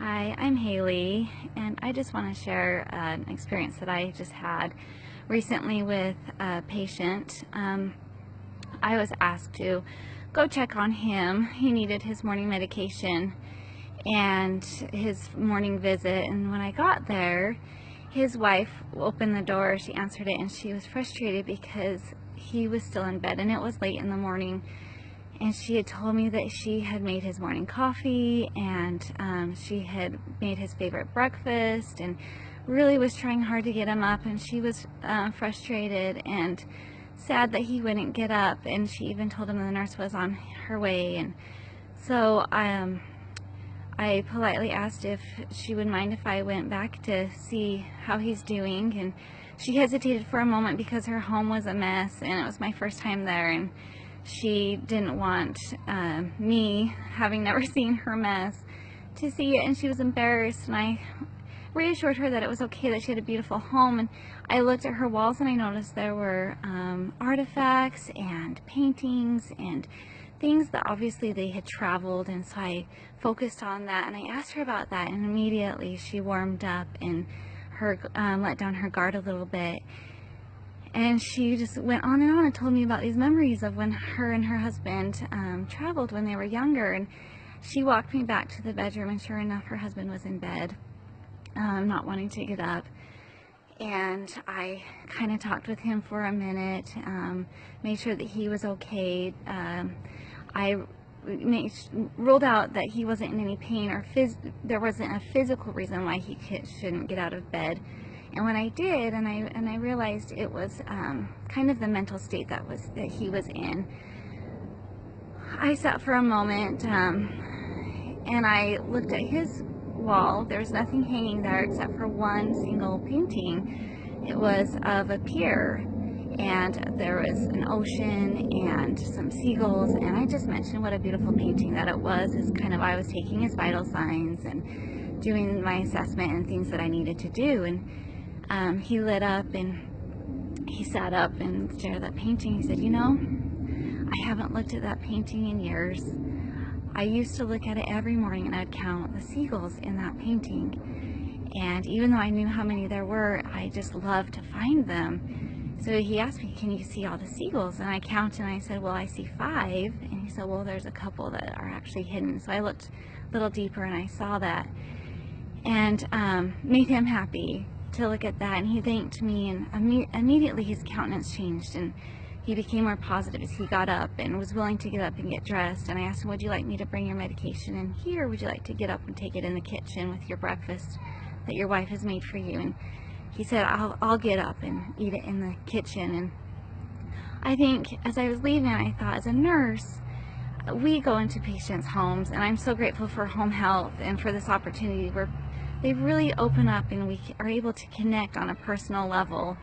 Hi, I'm Hayley, and I just want to share an experience that I just had recently with a patient. I was asked to go check on him. He needed his morning medication and his morning visit, and when I got there, his wife opened the door, she answered it, and she was frustrated because he was still in bed and it was late in the morning. And she had told me that she had made his morning coffee and she had made his favorite breakfast and really was trying hard to get him up, and she was frustrated and sad that he wouldn't get up, and she even told him the nurse was on her way. And so I politely asked if she would mind if I went back to see how he's doing, and she hesitated for a moment because her home was a mess and it was my first time there, and she didn't want me, having never seen her mess, to see it, and she was embarrassed. And I reassured her that it was okay, that she had a beautiful home. And I looked at her walls and I noticed there were artifacts and paintings and things that obviously they had traveled, and so I focused on that and I asked her about that, and immediately she warmed up and her let down her guard a little bit. And she just went on and told me about these memories of when her and her husband traveled when they were younger. And she walked me back to the bedroom, and sure enough, her husband was in bed, not wanting to get up. And I kind of talked with him for a minute, made sure that he was okay. I ruled out that he wasn't in any pain, or there wasn't a physical reason why he shouldn't get out of bed. And when I did, and I realized it was kind of the mental state that he was in, I sat for a moment and I looked at his wall. There was nothing hanging there except for one single painting. It was of a pier, and there was an ocean and some seagulls, and I just mentioned what a beautiful painting that it was, as kind of I was taking his vital signs and doing my assessment and things that I needed to do. And he lit up and he sat up and stared at that painting. He said, "You know, I haven't looked at that painting in years. I used to look at it every morning and I'd count the seagulls in that painting. And even though I knew how many there were, I just loved to find them." So he asked me, "Can you see all the seagulls?" And I counted and I said, "Well, I see 5. And he said, "Well, there's a couple that are actually hidden." So I looked a little deeper and I saw that, and made him happy to look at that. And he thanked me, and immediately his countenance changed and he became more positive as he got up and was willing to get up and get dressed. And I asked him, "Would you like me to bring your medication in here, or would you like to get up and take it in the kitchen with your breakfast that your wife has made for you?" And he said, I'll get up and eat it in the kitchen." And I think as I was leaving, I thought, as a nurse, we go into patients' homes, and I'm so grateful for home health and for this opportunity where they really open up and we are able to connect on a personal level,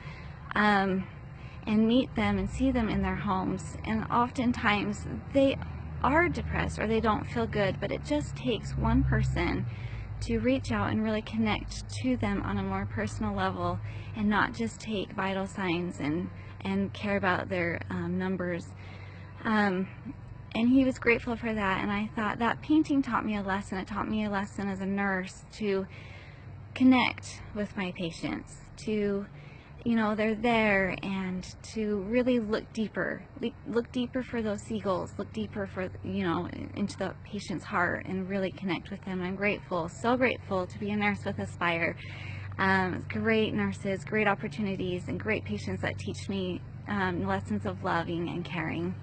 and meet them and see them in their homes. And oftentimes they are depressed or they don't feel good, but it just takes one person to reach out and really connect to them on a more personal level, and not just take vital signs and care about their numbers. And he was grateful for that, and I thought that painting taught me a lesson. It taught me a lesson as a nurse to connect with my patients, to, you know, they're there, and to really look deeper for those seagulls, look deeper for, you know, into the patient's heart, and really connect with them. I'm grateful, so grateful to be a nurse with Aspire. Great nurses, great opportunities, and great patients that teach me lessons of loving and caring.